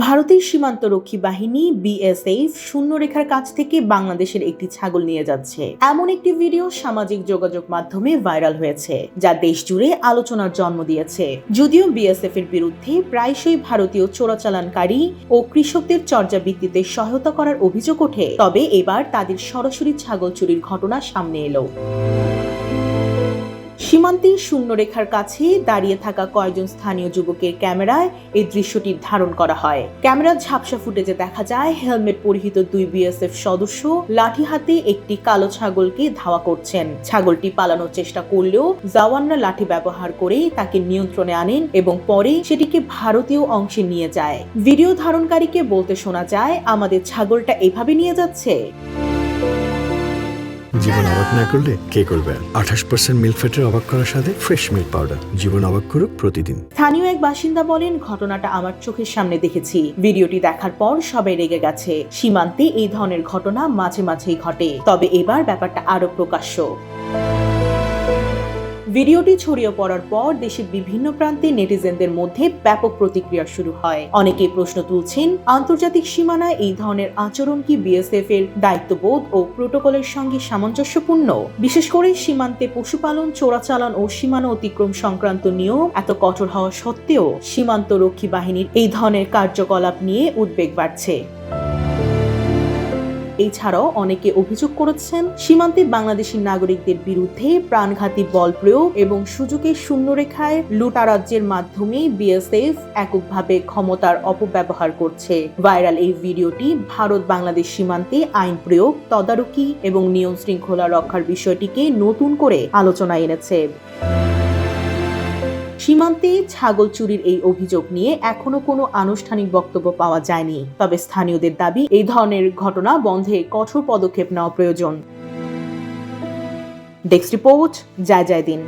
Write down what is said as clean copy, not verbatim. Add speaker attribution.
Speaker 1: ভারতের সীমান্তরক্ষী বাহিনী বিএসএফ শূন্যরেখার কাছ থেকে বাংলাদেশের একটি ছাগল নিয়ে যাচ্ছে এমন একটি ভিডিও সামাজিক যোগাযোগ মাধ্যমে ভাইরাল হয়েছে, যা দেশ জুড়ে আলোচনার জন্ম দিয়েছে। যদিও বিএসএফ এর বিরুদ্ধে প্রায়শই ভারতীয় চোরাচালানকারী ও কৃষকদের চর্যাবৃত্তিতে সহায়তা করার অভিযোগ ওঠে, তবে এবার তাদের সরাসরি ছাগল চুরির ঘটনা সামনে এলো। সীমান্তের শূন্যরেখার কাছে দাঁড়িয়ে থাকা কয়েকজন স্থানীয় যুবকের ক্যামেরায় এই দৃশ্যটি ধারণ করা হয়। ক্যামেরার ঝাপসা ফুটেজে দেখা যায় হেলমেট পরিহিত দুই বিএসএফ সদস্য লাঠি হাতে একটি কালো ছাগলকে ধাওয়া করছেন। ছাগলটি পালানোর চেষ্টা করলেও জওয়ানরা লাঠি ব্যবহার করে তাকে নিয়ন্ত্রণে আনেন এবং পরে সেটিকে ভারতীয় অংশে নিয়ে যায়। ভিডিও ধারণকারীকে বলতে শোনা যায়, আমাদের ছাগলটা এভাবে নিয়ে যাচ্ছে।
Speaker 2: জীবন অবাক না করলে কে করবে? 28% মিল্ক ফ্যাটের অবাক করার সাথে ফ্রেশ মিল্ক পাউডার। জীবন অবাক করুক প্রতিদিন।
Speaker 1: স্থানীয় এক বাসিন্দা বলেন, ঘটনাটা আমার চোখের সামনে দেখেছি। ভিডিওটি দেখার পর সবাই রেগে গেছে। সীমান্তে এই ধরনের ঘটনা মাঝে মাঝেই ঘটে, তবে এবার ব্যাপারটা আরো প্রকাশ্য। ভিডিওটি ছড়িয়ে পড়ার পর দেশের বিভিন্ন প্রান্তে নেটিজেনদের মধ্যে ব্যাপক প্রতিক্রিয়া শুরু হয়। অনেকেই প্রশ্ন তুলছেন, আন্তর্জাতিক সীমানায় এই ধরনের আচরণ কি বিএসএফ এর দায়িত্ববোধ ও প্রোটোকলের সঙ্গে সামঞ্জস্যপূর্ণ? বিশেষ করে সীমান্তে পশুপালন, চোরাচালান ও সীমানা অতিক্রম সংক্রান্ত নিয়ম এত কঠোর হওয়া সত্ত্বেও সীমান্তরক্ষী বাহিনীর এই ধরনের কার্যকলাপ নিয়ে উদ্বেগ বাড়ছে। এছাড়াও অনেকে অভিযোগ করেছেন, সীমান্তে বাংলাদেশি নাগরিকদের বিরুদ্ধে প্রাণঘাতী বল প্রয়োগ এবং সুযোগের শূন্যরেখায় লুটারাজ্যের মাধ্যমে বিএসএফ এককভাবে ক্ষমতার অপব্যবহার করছে। ভাইরাল এই ভিডিওটি ভারত বাংলাদেশ সীমান্তে আইন প্রয়োগ, তদারকি এবং নিয়ম শৃঙ্খলা রক্ষার বিষয়টিকে নতুন করে আলোচনায় এনেছে। সীমান্তে ছাগল চুরির এই অভিযোগ নিয়ে এখনো কোনো আনুষ্ঠানিক বক্তব্য পাওয়া যায়নি, তবে স্থানীয়দের দাবি এই ধরনের ঘটনা বন্ধে কঠোর পদক্ষেপ নেওয়া প্রয়োজন। ডেস্ক রিপোর্ট, জয় জয় দিন।